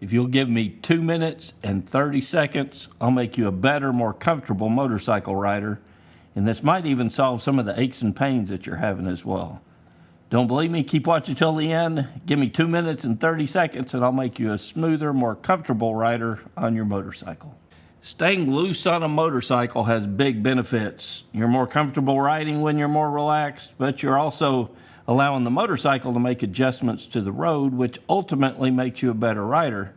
If you'll give me 2 minutes and 30 seconds, I'll make you a better, more comfortable motorcycle rider. And this might even solve some of the aches and pains that you're having as well. Don't believe me? Keep watching till the end. Give me 2 minutes and 30 seconds and I'll make you a smoother, more comfortable rider on your motorcycle. Staying loose on a motorcycle has big benefits. You're more comfortable riding when you're more relaxed, but you're also allowing the motorcycle to make adjustments to the road, which ultimately makes you a better rider.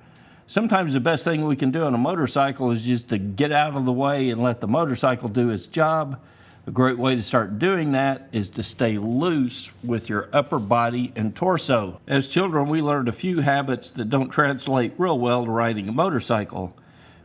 Sometimes the best thing we can do on a motorcycle is just to get out of the way and let the motorcycle do its job. A great way to start doing that is to stay loose with your upper body and torso. As children, we learned a few habits that don't translate real well to riding a motorcycle.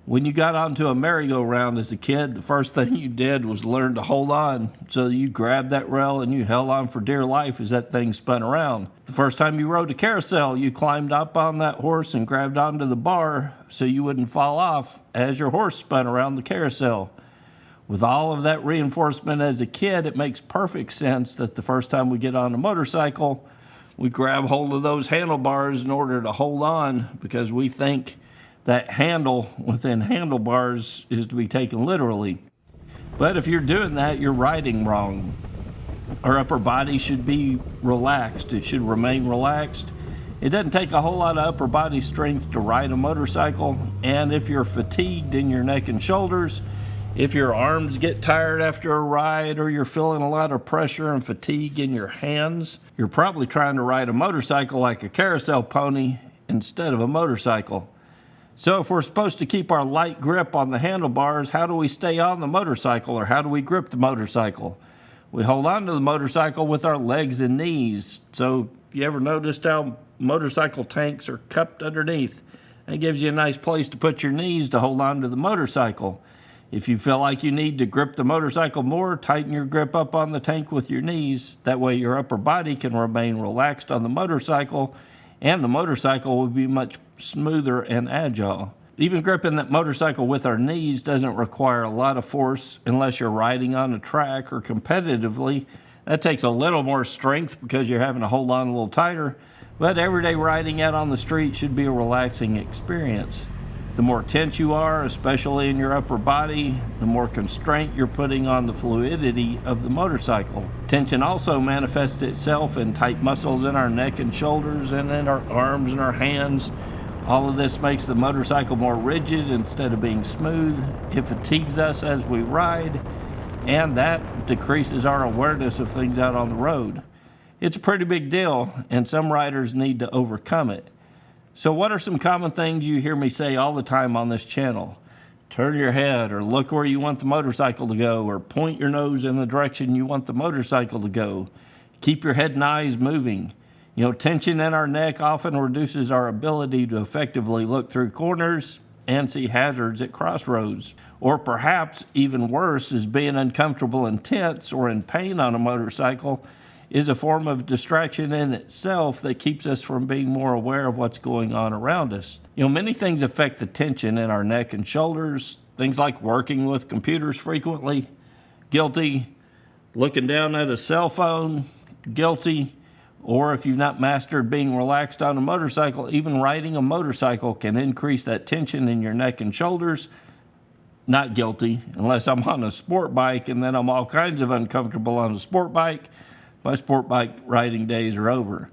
When you got onto a merry-go-round as a kid, the first thing you did was learn to hold on. So you grabbed that rail and you held on for dear life as that thing spun around. The first time you rode a carousel, you climbed up on that horse and grabbed onto the bar so you wouldn't fall off as your horse spun around the carousel. With all of that reinforcement as a kid, it makes perfect sense that the first time we get on a motorcycle, we grab hold of those handlebars in order to hold on because we think that handle within handlebars is to be taken literally. But if you're doing that, you're riding wrong. Our upper body should be relaxed. It should remain relaxed. It doesn't take a whole lot of upper body strength to ride a motorcycle. And if you're fatigued in your neck and shoulders, if your arms get tired after a ride, or you're feeling a lot of pressure and fatigue in your hands, you're probably trying to ride a motorcycle like a carousel pony instead of a motorcycle. So if we're supposed to keep our light grip on the handlebars, how do we stay on the motorcycle, or how do we grip the motorcycle? We hold on to the motorcycle with our legs and knees. So if you ever noticed how motorcycle tanks are cupped underneath, that gives you a nice place to put your knees to hold on to the motorcycle. If you feel like you need to grip the motorcycle more, tighten your grip up on the tank with your knees. That way your upper body can remain relaxed on the motorcycle, and the motorcycle will be much smoother and agile. Even gripping that motorcycle with our knees doesn't require a lot of force unless you're riding on a track or competitively. That takes a little more strength because you're having to hold on a little tighter, but everyday riding out on the street should be a relaxing experience. The more tense you are, especially in your upper body, the more constraint you're putting on the fluidity of the motorcycle. Tension also manifests itself in tight muscles in our neck and shoulders and in our arms and our hands. All of this makes the motorcycle more rigid instead of being smooth. It fatigues us as we ride, and that decreases our awareness of things out on the road. It's a pretty big deal, and some riders need to overcome it. So what are some common things you hear me say all the time on this channel? Turn your head, or look where you want the motorcycle to go, or point your nose in the direction you want the motorcycle to go. Keep your head and eyes moving. Tension in our neck often reduces our ability to effectively look through corners and see hazards at crossroads. Or perhaps even worse is being uncomfortable and tense or in pain on a motorcycle is a form of distraction in itself that keeps us from being more aware of what's going on around us. Many things affect the tension in our neck and shoulders. Things like working with computers frequently, guilty. Looking down at a cell phone, guilty. Or if you've not mastered being relaxed on a motorcycle, even riding a motorcycle can increase that tension in your neck and shoulders. Not guilty, unless I'm on a sport bike and then I'm all kinds of uncomfortable on a sport bike. My sport bike riding days are over.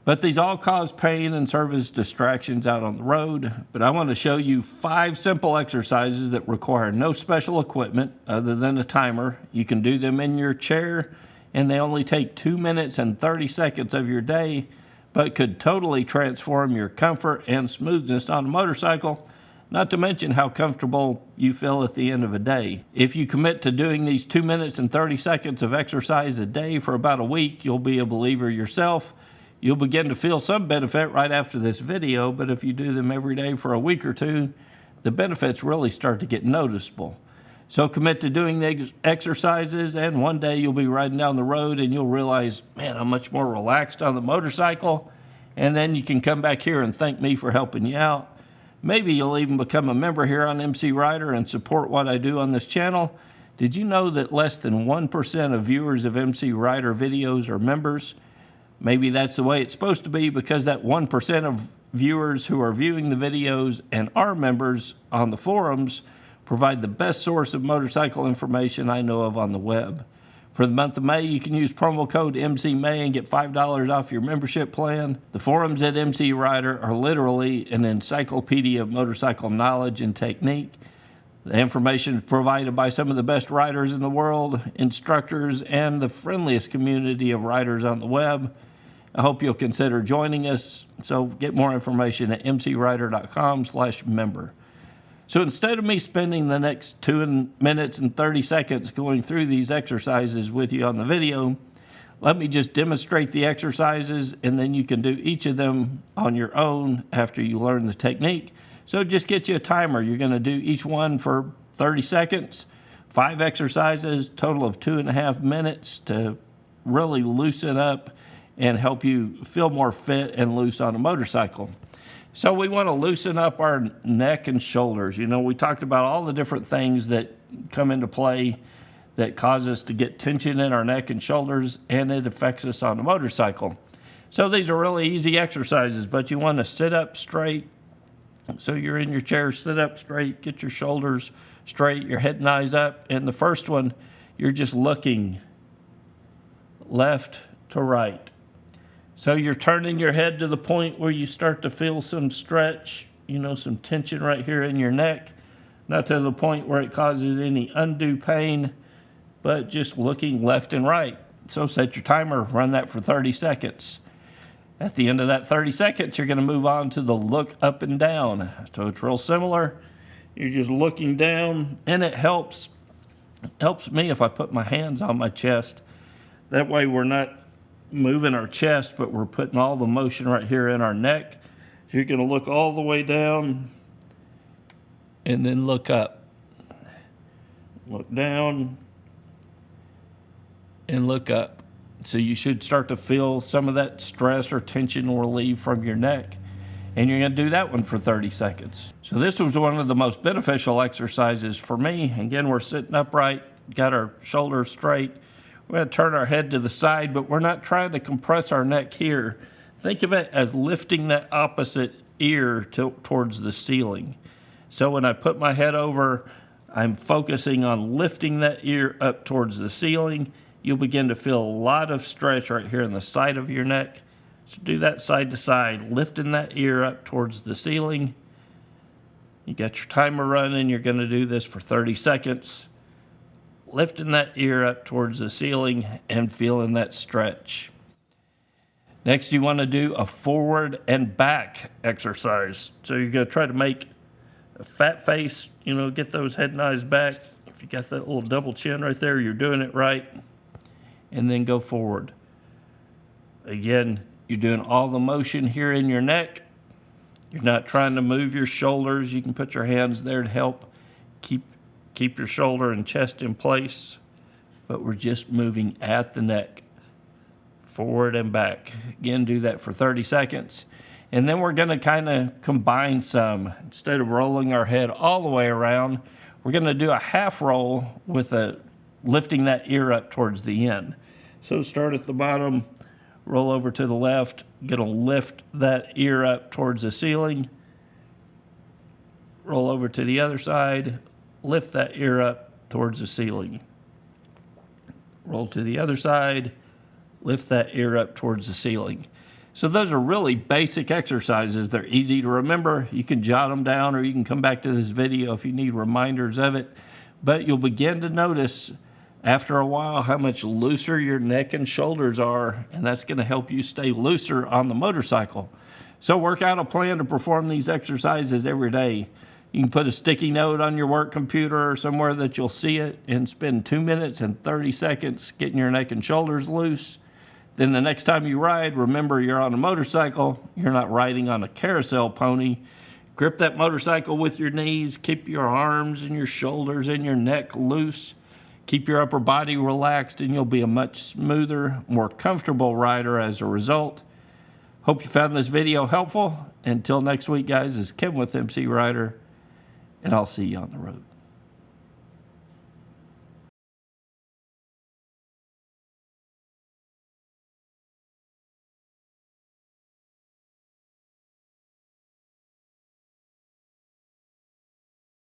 But these all cause pain and serve as distractions out on the road. But I want to show you 5 simple exercises that require no special equipment other than a timer. You can do them in your chair, and they only take 2 minutes and 30 seconds of your day, but could totally transform your comfort and smoothness on a motorcycle, not to mention how comfortable you feel at the end of a day. If you commit to doing these 2 minutes and 30 seconds of exercise a day for about a week, you'll be a believer yourself. You'll begin to feel some benefit right after this video, but if you do them every day for a week or two, the benefits really start to get noticeable. So commit to doing the exercises, and one day you'll be riding down the road and you'll realize, man, I'm much more relaxed on the motorcycle. And then you can come back here and thank me for helping you out. Maybe you'll even become a member here on MCrider and support what I do on this channel. Did you know that less than 1% of viewers of MCrider videos are members? Maybe that's the way it's supposed to be, because that 1% of viewers who are viewing the videos and our members on the forums provide the best source of motorcycle information I know of on the web. For the month of May, you can use promo code MCMay and get $5 off your membership plan. The forums at MCrider are literally an encyclopedia of motorcycle knowledge and technique. The information is provided by some of the best riders in the world, instructors, and the friendliest community of riders on the web. I hope you'll consider joining us. So get more information at mcrider.com/member. So instead of me spending the next 2 minutes and 30 seconds going through these exercises with you on the video, let me just demonstrate the exercises, and then you can do each of them on your own after you learn the technique. So just get you a timer. You're going to do each one for 30 seconds, 5 exercises, total of 2.5 minutes to really loosen up and help you feel more fit and loose on a motorcycle. So we want to loosen up our neck and shoulders. You know, we talked about all the different things that come into play that cause us to get tension in our neck and shoulders, and it affects us on the motorcycle. So these are really easy exercises, but you want to sit up straight. So you're in your chair, sit up straight, get your shoulders straight, your head and eyes up. And the first one, you're just looking left to right. So you're turning your head to the point where you start to feel some stretch, you know, some tension right here in your neck. Not to the point where it causes any undue pain, but just looking left and right. So set your timer, run that for 30 seconds. At the end of that 30 seconds, you're going to move on to the look up and down. So it's real similar. You're just looking down, and it helps me if I put my hands on my chest. That way we're not moving our chest, but we're putting all the motion right here in our neck. So you're going to look all the way down and then look up. Look down and look up. So you should start to feel some of that stress or tension relieve from your neck. And you're going to do that one for 30 seconds. So this was one of the most beneficial exercises for me. Again, we're sitting upright, got our shoulders straight. We're going to turn our head to the side, but we're not trying to compress our neck here. Think of it as lifting that opposite ear towards the ceiling. So when I put my head over, I'm focusing on lifting that ear up towards the ceiling. You'll begin to feel a lot of stretch right here in the side of your neck. So do that side to side, lifting that ear up towards the ceiling. You got your timer running. You're going to do this for 30 seconds. Lifting that ear up towards the ceiling and feeling that stretch. Next, you want to do a forward and back exercise. So you're going to try to make a fat face, you know, get those head and eyes back. If you got that little double chin right there, you're doing it right. And then go forward. Again, you're doing all the motion here in your neck. You're not trying to move your shoulders. You can put your hands there to help keep your shoulder and chest in place, but we're just moving at the neck, forward and back. Again, do that for 30 seconds. And then we're going to kind of combine some. Instead of rolling our head all the way around, we're going to do a half roll with lifting that ear up towards the end. So start at the bottom, roll over to the left, going to lift that ear up towards the ceiling, roll over to the other side, lift that ear up towards the ceiling. Roll to the other side, lift that ear up towards the ceiling. So those are really basic exercises. They're easy to remember. You can jot them down, or you can come back to this video if you need reminders of it. But you'll begin to notice after a while how much looser your neck and shoulders are, and that's going to help you stay looser on the motorcycle. So work out a plan to perform these exercises every day. You can put a sticky note on your work computer or somewhere that you'll see it, and spend 2 minutes and 30 seconds getting your neck and shoulders loose. Then the next time you ride, remember you're on a motorcycle. You're not riding on a carousel pony. Grip that motorcycle with your knees. Keep your arms and your shoulders and your neck loose. Keep your upper body relaxed, and you'll be a much smoother, more comfortable rider as a result. Hope you found this video helpful. Until next week, guys, this is Kevin with MCrider, and I'll see you on the road.